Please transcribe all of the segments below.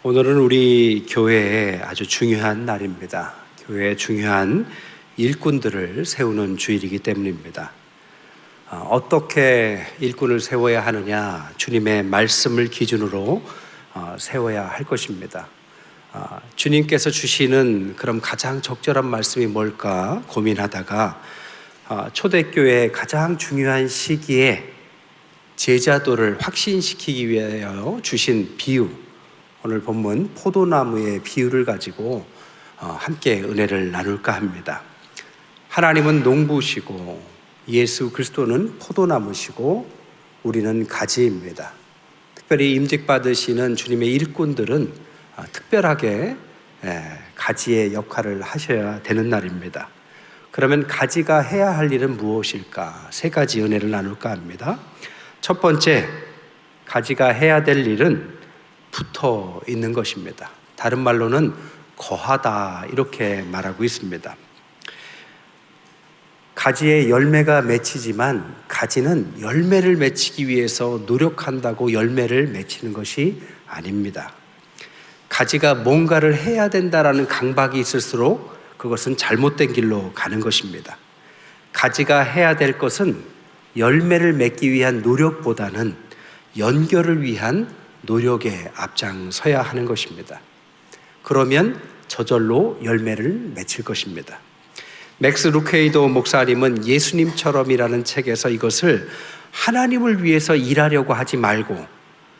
오늘은 우리 교회에 아주 중요한 날입니다. 교회에 중요한 일꾼들을 세우는 주일이기 때문입니다. 어떻게 일꾼을 세워야 하느냐? 주님의 말씀을 기준으로 세워야 할 것입니다. 주님께서 주시는 그럼 가장 적절한 말씀이 뭘까 고민하다가 초대교회의 가장 중요한 시기에 제자도를 확신시키기 위하여 주신 비유, 오늘 본문 포도나무의 비유를 가지고 함께 은혜를 나눌까 합니다. 하나님은 농부시고 예수 그리스도는 포도나무시고 우리는 가지입니다. 특별히 임직받으시는 주님의 일꾼들은 특별하게 가지의 역할을 하셔야 되는 날입니다. 그러면 가지가 해야 할 일은 무엇일까? 세 가지 은혜를 나눌까 합니다. 첫 번째, 가지가 해야 될 일은 붙어 있는 것입니다. 다른 말로는 거하다 이렇게 말하고 있습니다. 가지에 열매가 맺히지만 가지는 열매를 맺히기 위해서 노력한다고 열매를 맺히는 것이 아닙니다. 가지가 뭔가를 해야 된다라는 강박이 있을수록 그것은 잘못된 길로 가는 것입니다. 가지가 해야 될 것은 열매를 맺기 위한 노력보다는 연결을 위한 노력에 앞장서야 하는 것입니다. 그러면 저절로 열매를 맺힐 것입니다. 맥스 루케이도 목사님은 예수님처럼이라는 책에서 이것을 하나님을 위해서 일하려고 하지 말고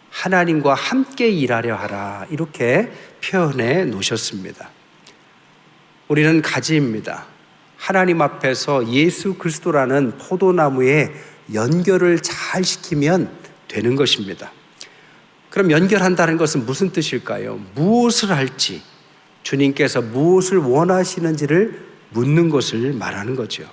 하나님과 함께 일하려 하라 이렇게 표현해 놓으셨습니다. 우리는 가지입니다. 하나님 앞에서 예수 그리스도라는 포도나무에 연결을 잘 시키면 되는 것입니다. 그럼 연결한다는 것은 무슨 뜻일까요? 무엇을 할지, 주님께서 무엇을 원하시는지를 묻는 것을 말하는 거죠.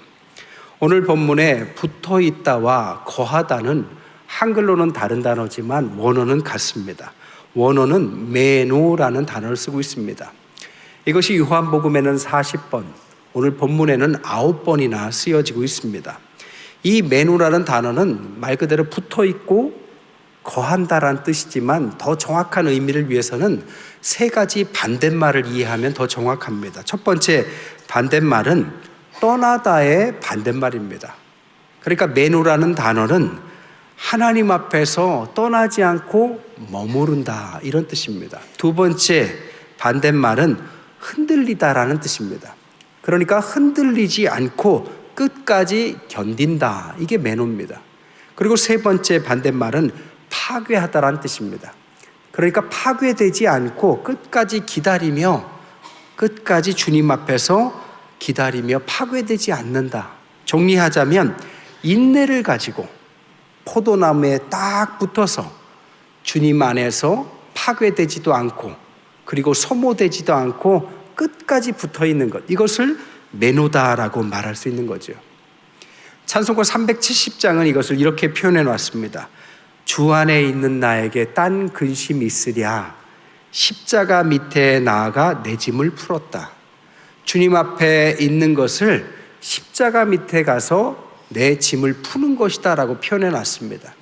오늘 본문에 붙어 있다와 거하다는 한글로는 다른 단어지만 원어는 같습니다. 원어는 메노라는 단어를 쓰고 있습니다. 이것이 요한복음에는 40번, 오늘 본문에는 9번이나 쓰여지고 있습니다. 이 메노라는 단어는 말 그대로 붙어 있고 거한다라는 뜻이지만 더 정확한 의미를 위해서는 세 가지 반대말을 이해하면 더 정확합니다. 첫 번째 반대말은 떠나다의 반대말입니다. 그러니까 메노라는 단어는 하나님 앞에서 떠나지 않고 머무른다 이런 뜻입니다. 두 번째 반대말은 흔들리다라는 뜻입니다. 그러니까 흔들리지 않고 끝까지 견딘다 이게 메노입니다. 그리고 세 번째 반대말은 파괴하다라는 뜻입니다. 그러니까 파괴되지 않고 끝까지 기다리며 끝까지 주님 앞에서 기다리며 파괴되지 않는다. 정리하자면 인내를 가지고 포도나무에 딱 붙어서 주님 안에서 파괴되지도 않고 그리고 소모되지도 않고 끝까지 붙어 있는 것, 이것을 메노다라고 말할 수 있는 거죠. 찬송가 370장은 이것을 이렇게 표현해 놨습니다. 주 안에 있는 나에게 딴 근심이 있으랴 십자가 밑에 나아가 내 짐을 풀었다. 주님 앞에 있는 것을 십자가 밑에 가서 내 짐을 푸는 것이다 라고 표현해 놨습니다.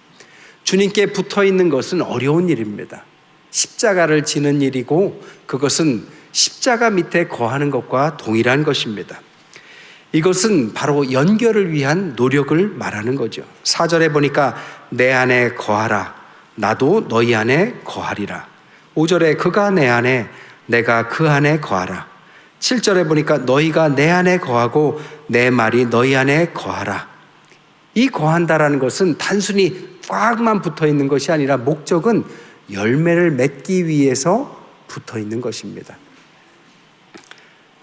주님께 붙어 있는 것은 어려운 일입니다. 십자가를 지는 일이고 그것은 십자가 밑에 거하는 것과 동일한 것입니다. 이것은 바로 연결을 위한 노력을 말하는 거죠. 4절에 보니까 내 안에 거하라 나도 너희 안에 거하리라. 5절에 그가 내 안에 내가 그 안에 거하라. 7절에 보니까 너희가 내 안에 거하고 내 말이 너희 안에 거하라. 이 거한다라는 것은 단순히 꽉만 붙어 있는 것이 아니라 목적은 열매를 맺기 위해서 붙어 있는 것입니다.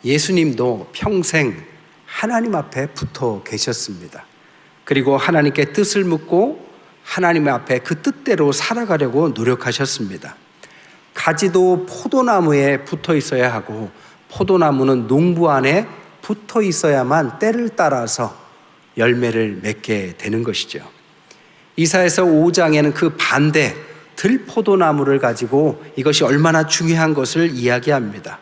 예수님도 평생 하나님 앞에 붙어 계셨습니다. 그리고 하나님께 뜻을 묻고 하나님 앞에 그 뜻대로 살아가려고 노력하셨습니다. 가지도 포도나무에 붙어 있어야 하고 포도나무는 농부 안에 붙어 있어야만 때를 따라서 열매를 맺게 되는 것이죠. 이사야서 5장에는 그 반대 들포도나무를 가지고 이것이 얼마나 중요한 것을 이야기합니다.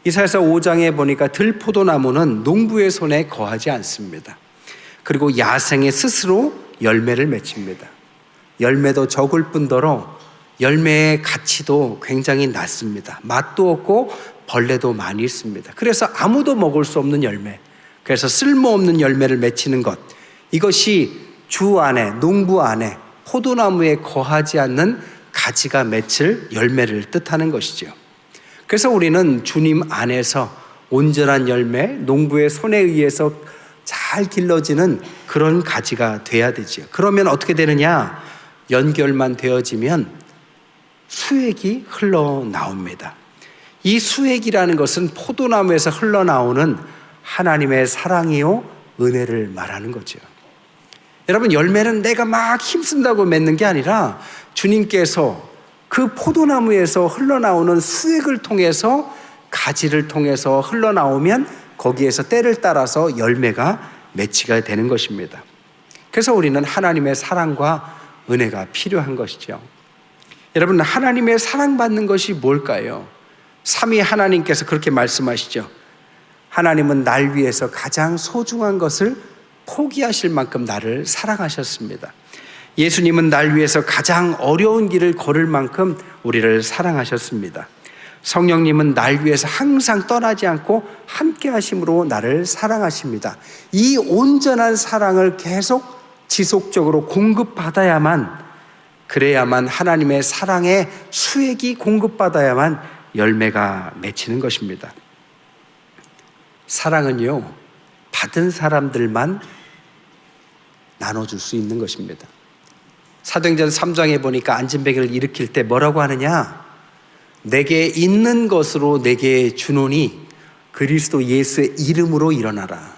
이사야서 5장에 보니까 들포도나무는 농부의 손에 거하지 않습니다. 그리고 야생에 스스로 열매를 맺힙니다. 열매도 적을 뿐더러 열매의 가치도 굉장히 낮습니다. 맛도 없고 벌레도 많이 있습니다. 그래서 아무도 먹을 수 없는 열매, 그래서 쓸모없는 열매를 맺히는 것, 이것이 주 안에, 농부 안에 포도나무에 거하지 않는 가지가 맺힐 열매를 뜻하는 것이죠. 그래서 우리는 주님 안에서 온전한 열매, 농부의 손에 의해서 잘 길러지는 그런 가지가 돼야 되죠. 그러면 어떻게 되느냐? 연결만 되어지면 수액이 흘러나옵니다. 이 수액이라는 것은 포도나무에서 흘러나오는 하나님의 사랑이요 은혜를 말하는 거죠. 여러분, 열매는 내가 막 힘쓴다고 맺는 게 아니라 주님께서 그 포도나무에서 흘러나오는 수액을 통해서, 가지를 통해서 흘러나오면 거기에서 때를 따라서 열매가 맺히게 되는 것입니다. 그래서 우리는 하나님의 사랑과 은혜가 필요한 것이죠. 여러분, 하나님의 사랑받는 것이 뭘까요? 삼위 하나님께서 그렇게 말씀하시죠. 하나님은 날 위해서 가장 소중한 것을 포기하실 만큼 나를 사랑하셨습니다. 예수님은 날 위해서 가장 어려운 길을 걸을 만큼 우리를 사랑하셨습니다. 성령님은 날 위해서 항상 떠나지 않고 함께 하심으로 나를 사랑하십니다. 이 온전한 사랑을 계속 지속적으로 공급받아야만, 그래야만 하나님의 사랑의 수액이 공급받아야만 열매가 맺히는 것입니다. 사랑은요, 받은 사람들만 나눠줄 수 있는 것입니다. 사도행전 3장에 보니까 안진뱅이를 일으킬 때 뭐라고 하느냐? 내게 있는 것으로 내게 주노니 그리스도 예수의 이름으로 일어나라.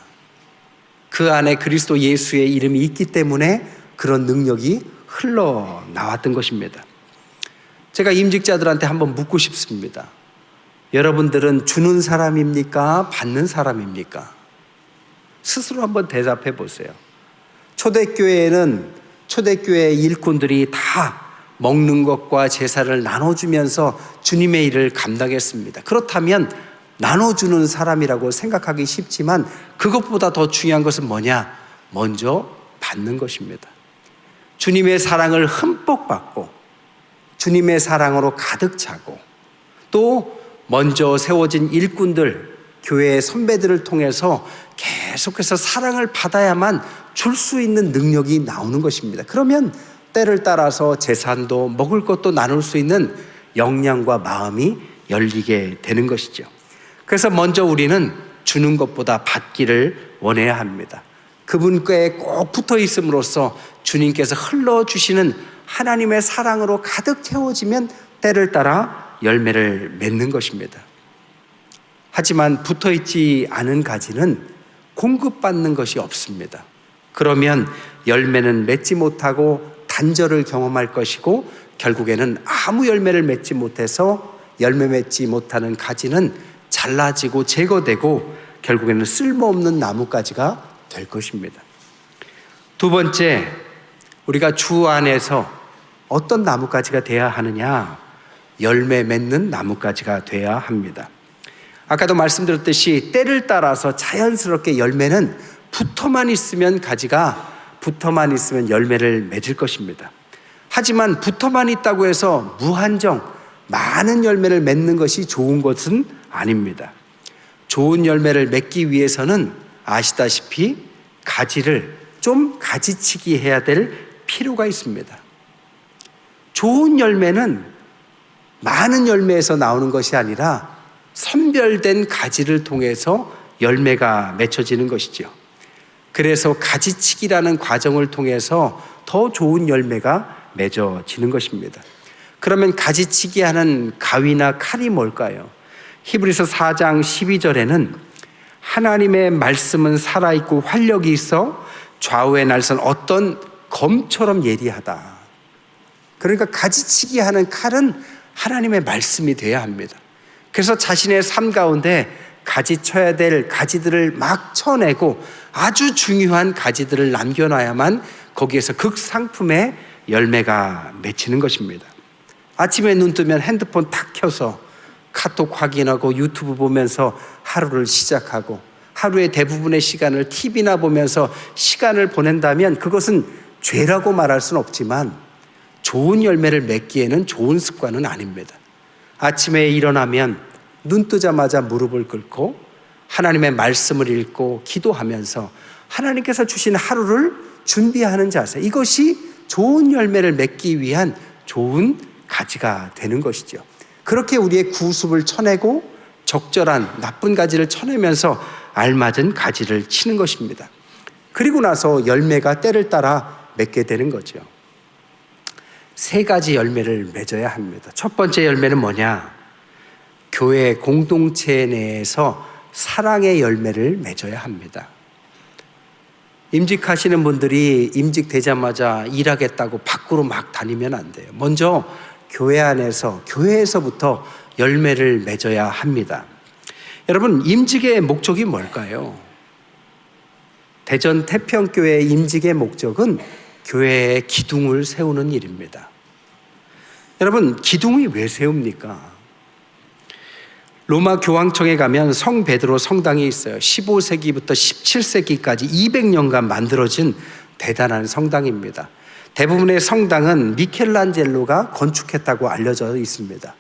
그 안에 그리스도 예수의 이름이 있기 때문에 그런 능력이 흘러나왔던 것입니다. 제가 임직자들한테 한번 묻고 싶습니다. 여러분들은 주는 사람입니까? 받는 사람입니까? 스스로 한번 대답해 보세요. 초대교회에는 초대교회 일꾼들이 다 먹는 것과 제사를 나눠주면서 주님의 일을 감당했습니다. 그렇다면 나눠주는 사람이라고 생각하기 쉽지만 그것보다 더 중요한 것은 뭐냐? 먼저 받는 것입니다. 주님의 사랑을 흠뻑 받고 주님의 사랑으로 가득 차고 또 먼저 세워진 일꾼들, 교회의 선배들을 통해서 계속해서 사랑을 받아야만 줄 수 있는 능력이 나오는 것입니다. 그러면 때를 따라서 제산도 먹을 것도 나눌 수 있는 역량과 마음이 열리게 되는 것이죠. 그래서 먼저 우리는 주는 것보다 받기를 원해야 합니다. 그분께 꼭 붙어 있음으로써 주님께서 흘러주시는 하나님의 사랑으로 가득 채워지면 때를 따라 열매를 맺는 것입니다. 하지만 붙어 있지 않은 가지는 공급받는 것이 없습니다. 그러면 열매는 맺지 못하고 단절을 경험할 것이고 결국에는 아무 열매를 맺지 못해서 열매 맺지 못하는 가지는 잘라지고 제거되고 결국에는 쓸모없는 나뭇가지가 될 것입니다. 두 번째, 우리가 주 안에서 어떤 나뭇가지가 돼야 하느냐? 열매 맺는 나뭇가지가 돼야 합니다. 아까도 말씀드렸듯이 때를 따라서 자연스럽게 열매는 붙어만 있으면 가지가 붙어만 있으면 열매를 맺을 것입니다. 하지만 붙어만 있다고 해서 무한정 많은 열매를 맺는 것이 좋은 것은 아닙니다. 좋은 열매를 맺기 위해서는 아시다시피 가지를 좀 가지치기 해야 될 필요가 있습니다. 좋은 열매는 많은 열매에서 나오는 것이 아니라 선별된 가지를 통해서 열매가 맺혀지는 것이죠. 그래서 가지치기라는 과정을 통해서 더 좋은 열매가 맺어지는 것입니다. 그러면 가지치기 하는 가위나 칼이 뭘까요? 히브리서 4장 12절에는 하나님의 말씀은 살아있고 활력이 있어 좌우의 날선 어떤 검처럼 예리하다. 그러니까 가지치기 하는 칼은 하나님의 말씀이 되어야 합니다. 그래서 자신의 삶 가운데 가지쳐야 될 가지들을 막 쳐내고 아주 중요한 가지들을 남겨놔야만 거기에서 극상품의 열매가 맺히는 것입니다. 아침에 눈 뜨면 핸드폰 탁 켜서 카톡 확인하고 유튜브 보면서 하루를 시작하고 하루의 대부분의 시간을 TV나 보면서 시간을 보낸다면 그것은 죄라고 말할 수는 없지만 좋은 열매를 맺기에는 좋은 습관은 아닙니다. 아침에 일어나면 눈 뜨자마자 무릎을 꿇고 하나님의 말씀을 읽고 기도하면서 하나님께서 주신 하루를 준비하는 자세, 이것이 좋은 열매를 맺기 위한 좋은 가지가 되는 것이죠. 그렇게 우리의 구습을 쳐내고 적절한 나쁜 가지를 쳐내면서 알맞은 가지를 치는 것입니다. 그리고 나서 열매가 때를 따라 맺게 되는 거죠. 3가지 열매를 맺어야 합니다. 첫 번째 열매는 뭐냐? 교회 공동체 내에서 사랑의 열매를 맺어야 합니다. 임직하시는 분들이 임직되자마자 일하겠다고 밖으로 막 다니면 안 돼요. 먼저 교회 안에서, 교회에서부터 열매를 맺어야 합니다. 여러분, 임직의 목적이 뭘까요? 대전 태평교회 임직의 목적은 교회의 기둥을 세우는 일입니다. 여러분, 기둥이 왜 세웁니까? 로마 교황청에 가면 성 베드로 성당이 있어요. 15세기부터 17세기까지 200년간 만들어진 대단한 성당입니다. 대부분의 성당은 미켈란젤로가 건축했다고 알려져 있습니다.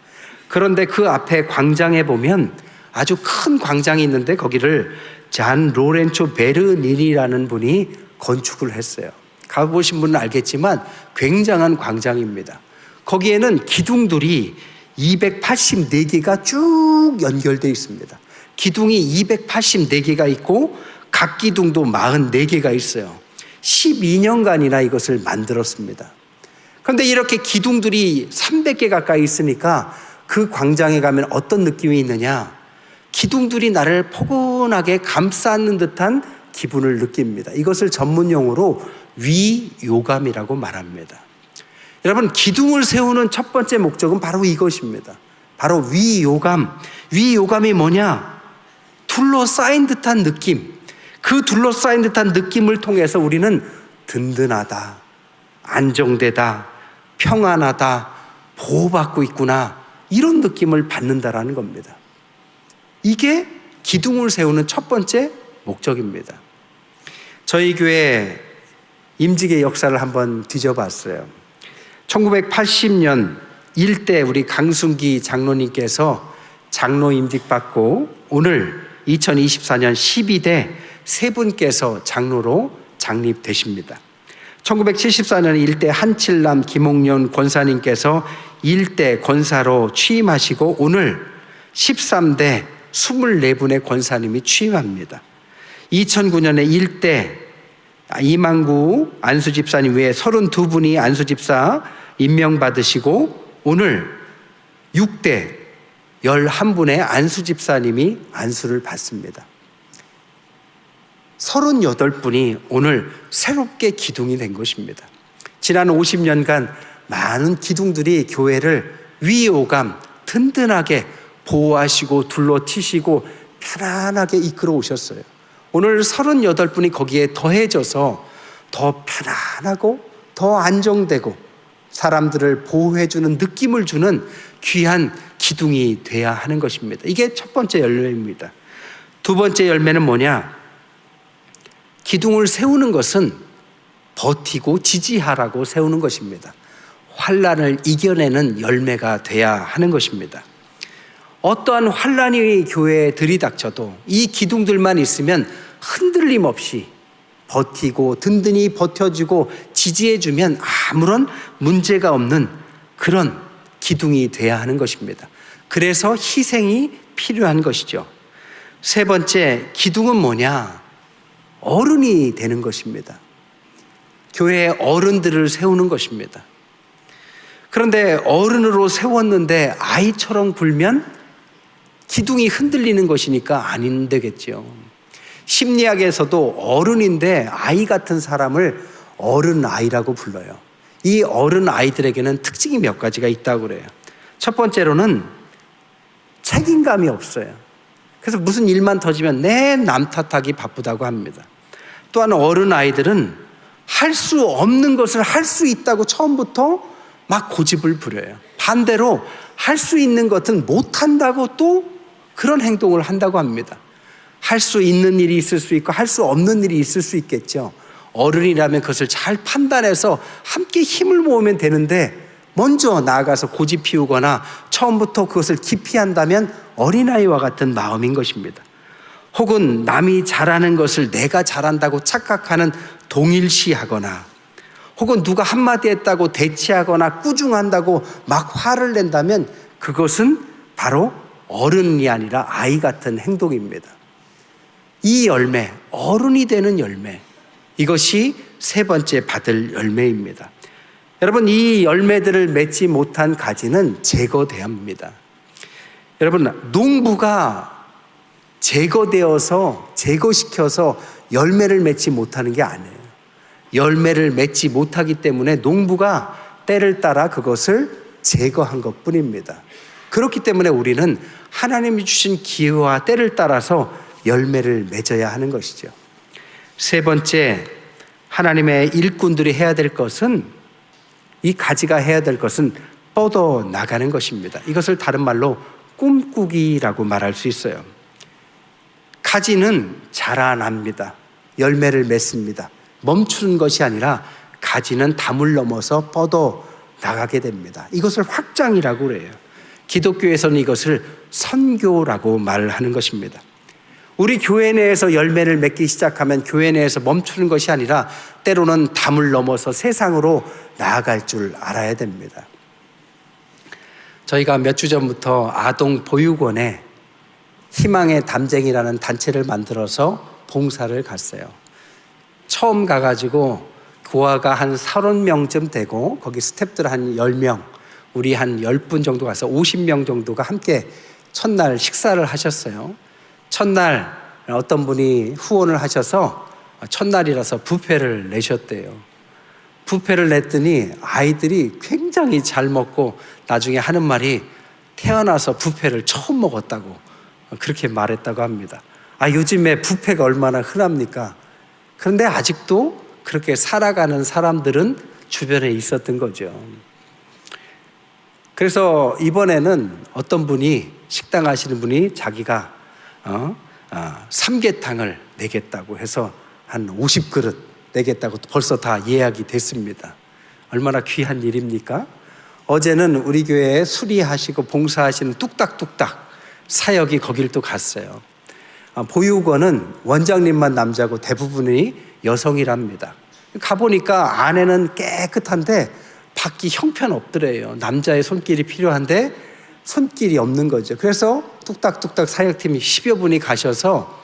그런데 그 앞에 광장에 보면 아주 큰 광장이 있는데 거기를 잔 로렌초 베르닌이라는 분이 건축을 했어요. 가보신 분은 알겠지만 굉장한 광장입니다. 거기에는 기둥들이 284개가 쭉 연결되어 있습니다. 기둥이 284개가 있고 각 기둥도 44개가 있어요. 12년간이나 이것을 만들었습니다. 그런데 이렇게 기둥들이 300개 가까이 있으니까 그 광장에 가면 어떤 느낌이 있느냐? 기둥들이 나를 포근하게 감싸는 듯한 기분을 느낍니다. 이것을 전문 용어로 위요감이라고 말합니다. 여러분, 기둥을 세우는 첫 번째 목적은 바로 이것입니다. 바로 위요감. 위요감이 뭐냐? 둘러싸인 듯한 느낌. 그 둘러싸인 듯한 느낌을 통해서 우리는 든든하다, 안정되다, 평안하다, 보호받고 있구나, 이런 느낌을 받는다라는 겁니다. 이게 기둥을 세우는 첫 번째 목적입니다. 저희 교회 임직의 역사를 한번 뒤져봤어요. 1980년 일대 우리 강순기 장로님께서 장로 임직 받고 오늘 2024년 12대 세 분께서 장로로 장립되십니다. 1974년 일대 한칠남 김홍련 권사님께서 일대 권사로 취임하시고 오늘 13대 24분의 권사님이 취임합니다. 2009년에 일대 이만구 안수집사님 외에 32분이 안수집사 임명받으시고 오늘 6대 11분의 안수집사님이 안수를 받습니다. 38분이 오늘 새롭게 기둥이 된 것입니다. 지난 50년간 많은 기둥들이 교회를 위오감, 든든하게 보호하시고 둘러치시고 편안하게 이끌어 오셨어요. 오늘 38분이 거기에 더해져서 더 편안하고 더 안정되고 사람들을 보호해주는 느낌을 주는 귀한 기둥이 돼야 하는 것입니다. 이게 첫 번째 열매입니다. 두 번째 열매는 뭐냐? 기둥을 세우는 것은 버티고 지지하라고 세우는 것입니다. 환난을 이겨내는 열매가 돼야 하는 것입니다. 어떠한 환난이 교회에 들이닥쳐도 이 기둥들만 있으면 흔들림 없이 버티고 든든히 버텨주고 지지해주면 아무런 문제가 없는 그런 기둥이 돼야 하는 것입니다. 그래서 희생이 필요한 것이죠. 세 번째, 기둥은 뭐냐? 어른이 되는 것입니다. 교회의 어른들을 세우는 것입니다. 그런데 어른으로 세웠는데 아이처럼 굴면 기둥이 흔들리는 것이니까 안 되겠죠. 심리학에서도 어른인데 아이 같은 사람을 어른아이라고 불러요. 이 어른아이들에게는 특징이 몇 가지가 있다고 그래요. 첫 번째로는 책임감이 없어요. 그래서 무슨 일만 터지면 내 남 탓하기 바쁘다고 합니다. 또한 어른아이들은 할 수 없는 것을 할 수 있다고 처음부터 막 고집을 부려요. 반대로 할 수 있는 것은 못한다고 또 그런 행동을 한다고 합니다. 할 수 있는 일이 있을 수 있고 할 수 없는 일이 있을 수 있겠죠. 어른이라면 그것을 잘 판단해서 함께 힘을 모으면 되는데 먼저 나아가서 고집 피우거나 처음부터 그것을 기피한다면 어린아이와 같은 마음인 것입니다. 혹은 남이 잘하는 것을 내가 잘한다고 착각하는 동일시하거나, 혹은 누가 한마디 했다고 대치하거나 꾸중한다고 막 화를 낸다면 그것은 바로 어른이 아니라 아이 같은 행동입니다. 이 열매, 어른이 되는 열매, 이것이 세 번째 받을 열매입니다. 여러분, 이 열매들을 맺지 못한 가지는 제거돼야 합니다. 여러분, 농부가 제거시켜서 열매를 맺지 못하는 게 아니에요. 열매를 맺지 못하기 때문에 농부가 때를 따라 그것을 제거한 것뿐입니다. 그렇기 때문에 우리는 하나님이 주신 기회와 때를 따라서 열매를 맺어야 하는 것이죠. 세 번째, 하나님의 일꾼들이 해야 될 것은, 이 가지가 해야 될 것은 뻗어나가는 것입니다. 이것을 다른 말로 꿈꾸기라고 말할 수 있어요. 가지는 자라납니다. 열매를 맺습니다. 멈추는 것이 아니라 가지는 담을 넘어서 뻗어나가게 됩니다. 이것을 확장이라고 그래요. 기독교에서는 이것을 선교라고 말하는 것입니다. 우리 교회 내에서 열매를 맺기 시작하면 교회 내에서 멈추는 것이 아니라 때로는 담을 넘어서 세상으로 나아갈 줄 알아야 됩니다. 저희가 몇 주 전부터 아동 보육원에 희망의 담쟁이라는 단체를 만들어서 봉사를 갔어요. 처음 가가지고 교화가 한 30명쯤 되고 거기 스태프들 한 10명, 우리 한 10분 정도 가서 50명 정도가 함께 첫날 식사를 하셨어요. 첫날 어떤 분이 후원을 하셔서 첫날이라서 뷔페를 내셨대요. 뷔페를 냈더니 아이들이 굉장히 잘 먹고 나중에 하는 말이 태어나서 뷔페를 처음 먹었다고 그렇게 말했다고 합니다. 요즘에 뷔페가 얼마나 흔합니까? 그런데 아직도 그렇게 살아가는 사람들은 주변에 있었던 거죠. 그래서 이번에는 어떤 분이, 식당 하시는 분이 자기가 삼계탕을 내겠다고 해서 한 50그릇 내겠다고 벌써 다 예약이 됐습니다. 얼마나 귀한 일입니까? 어제는 우리 교회에 수리하시고 봉사하시는 뚝딱뚝딱 사역이 거길 또 갔어요. 보육원은 원장님만 남자고 대부분이 여성이랍니다. 가보니까 안에는 깨끗한데 밖이 형편없더래요. 남자의 손길이 필요한데 손길이 없는 거죠. 그래서 뚝딱뚝딱 사역팀이 10여 분이 가셔서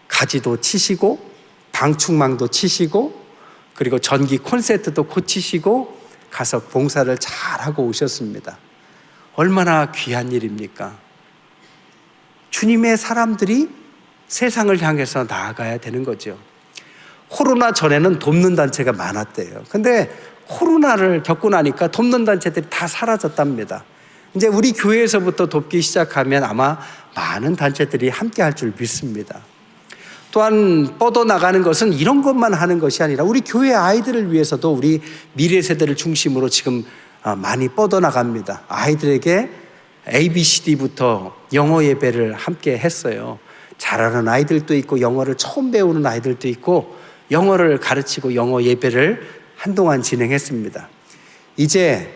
가지도 치시고 방충망도 치시고 그리고 전기 콘센트도 고치시고 가서 봉사를 잘하고 오셨습니다. 얼마나 귀한 일입니까? 주님의 사람들이 세상을 향해서 나아가야 되는 거죠. 코로나 전에는 돕는 단체가 많았대요. 근데 코로나를 겪고 나니까 돕는 단체들이 다 사라졌답니다. 이제 우리 교회에서부터 돕기 시작하면 아마 많은 단체들이 함께 할 줄 믿습니다. 또한 뻗어나가는 것은 이런 것만 하는 것이 아니라 우리 교회 아이들을 위해서도 우리 미래 세대를 중심으로 지금 많이 뻗어나갑니다. 아이들에게 ABCD부터 영어 예배를 함께 했어요. 잘하는 아이들도 있고 영어를 처음 배우는 아이들도 있고 영어를 가르치고 영어 예배를 한동안 진행했습니다. 이제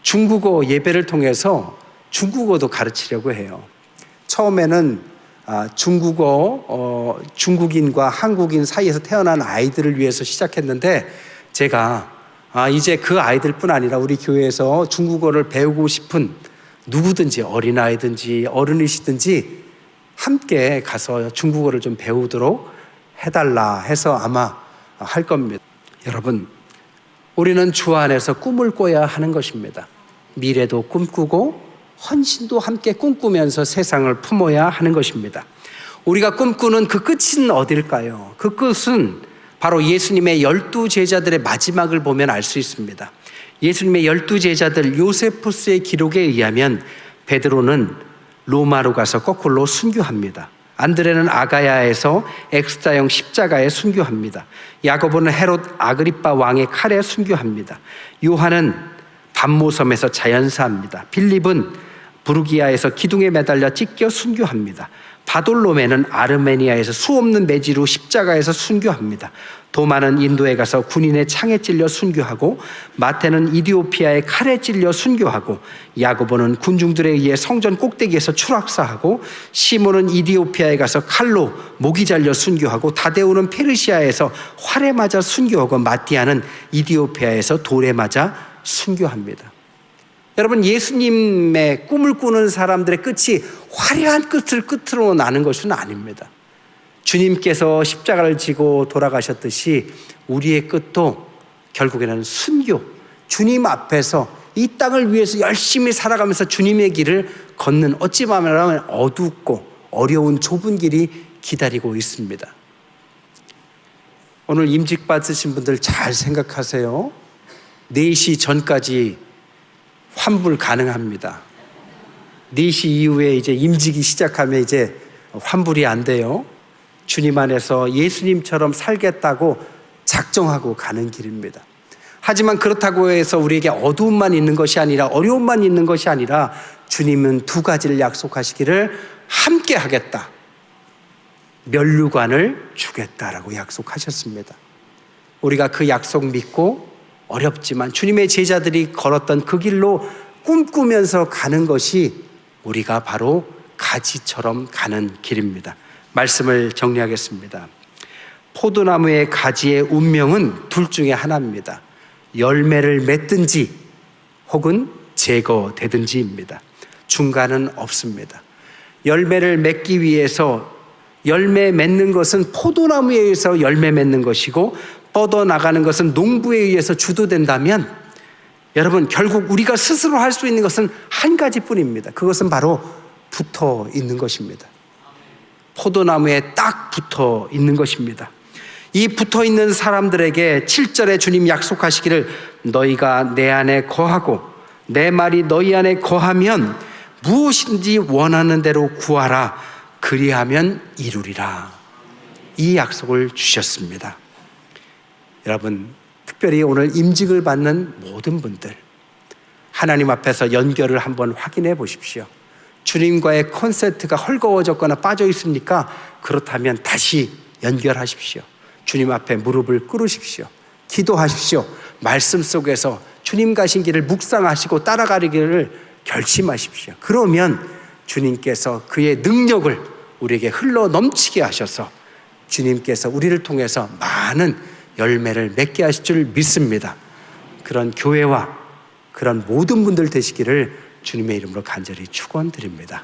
중국어 예배를 통해서 중국어도 가르치려고 해요. 처음에는 중국인과 한국인 사이에서 태어난 아이들을 위해서 시작했는데 제가 이제 그 아이들뿐 아니라 우리 교회에서 중국어를 배우고 싶은 누구든지 어린아이든지 어른이시든지 함께 가서 중국어를 좀 배우도록 해달라 해서 아마 할 겁니다. 여러분, 우리는 주 안에서 꿈을 꿔야 하는 것입니다. 미래도 꿈꾸고 헌신도 함께 꿈꾸면서 세상을 품어야 하는 것입니다. 우리가 꿈꾸는 그 끝은 어딜까요? 그 끝은 바로 예수님의 12제자들의 마지막을 보면 알 수 있습니다. 예수님의 12제자들 요세푸스의 기록에 의하면 베드로는 로마로 가서 거꾸로 순교합니다. 안드레는 아가야에서 엑스다형 십자가에 순교합니다. 야고보는 헤롯 아그리빠 왕의 칼에 순교합니다. 요한은 반모섬에서 자연사합니다. 빌립은 부르기아에서 기둥에 매달려 찢겨 순교합니다. 바돌로메는 아르메니아에서 수없는 매지로 십자가에서 순교합니다. 도마는 인도에 가서 군인의 창에 찔려 순교하고, 마태는 이디오피아의 칼에 찔려 순교하고, 야고보는 군중들에 의해 성전 꼭대기에서 추락사하고, 시몬은 이디오피아에 가서 칼로 목이 잘려 순교하고, 다데오는 페르시아에서 활에 맞아 순교하고, 마띠아는 이디오피아에서 돌에 맞아 순교합니다. 여러분, 예수님의 꿈을 꾸는 사람들의 끝이 화려한 끝으로 나는 것은 아닙니다. 주님께서 십자가를 지고 돌아가셨듯이 우리의 끝도 결국에는 순교, 주님 앞에서 이 땅을 위해서 열심히 살아가면서 주님의 길을 걷는, 어찌 말하면 어둡고 어려운 좁은 길이 기다리고 있습니다. 오늘 임직 받으신 분들 잘 생각하세요. 4시 전까지 환불 가능합니다. 4시 이후에 이제 임직이 시작하면 이제 환불이 안 돼요. 주님 안에서 예수님처럼 살겠다고 작정하고 가는 길입니다. 하지만 그렇다고 해서 우리에게 어두움만 있는 것이 아니라, 어려움만 있는 것이 아니라, 주님은 2가지를 약속하시기를 함께 하겠다, 면류관을 주겠다라고 약속하셨습니다. 우리가 그 약속 믿고 어렵지만 주님의 제자들이 걸었던 그 길로 꿈꾸면서 가는 것이 우리가 바로 가지처럼 가는 길입니다. 말씀을 정리하겠습니다. 포도나무의 가지의 운명은 둘 중에 하나입니다. 열매를 맺든지 혹은 제거되든지입니다. 중간은 없습니다. 열매를 맺기 위해서, 열매 맺는 것은 포도나무에 의해서 열매 맺는 것이고, 뻗어나가는 것은 농부에 의해서 주도된다면, 여러분, 결국 우리가 스스로 할 수 있는 것은 한 가지뿐입니다. 그것은 바로 붙어 있는 것입니다. 포도나무에 딱 붙어 있는 것입니다. 이 붙어 있는 사람들에게 7절에 주님 약속하시기를, 너희가 내 안에 거하고 내 말이 너희 안에 거하면 무엇인지 원하는 대로 구하라, 그리하면 이루리라. 이 약속을 주셨습니다. 여러분, 특별히 오늘 임직을 받는 모든 분들, 하나님 앞에서 연결을 한번 확인해 보십시오. 주님과의 콘센트가 헐거워졌거나 빠져 있습니까? 그렇다면 다시 연결하십시오. 주님 앞에 무릎을 꿇으십시오. 기도하십시오. 말씀 속에서 주님 가신 길을 묵상하시고 따라가기를 결심하십시오. 그러면 주님께서 그의 능력을 우리에게 흘러 넘치게 하셔서 주님께서 우리를 통해서 많은 열매를 맺게 하실 줄 믿습니다. 그런 교회와 그런 모든 분들 되시기를 주님의 이름으로 간절히 축원드립니다.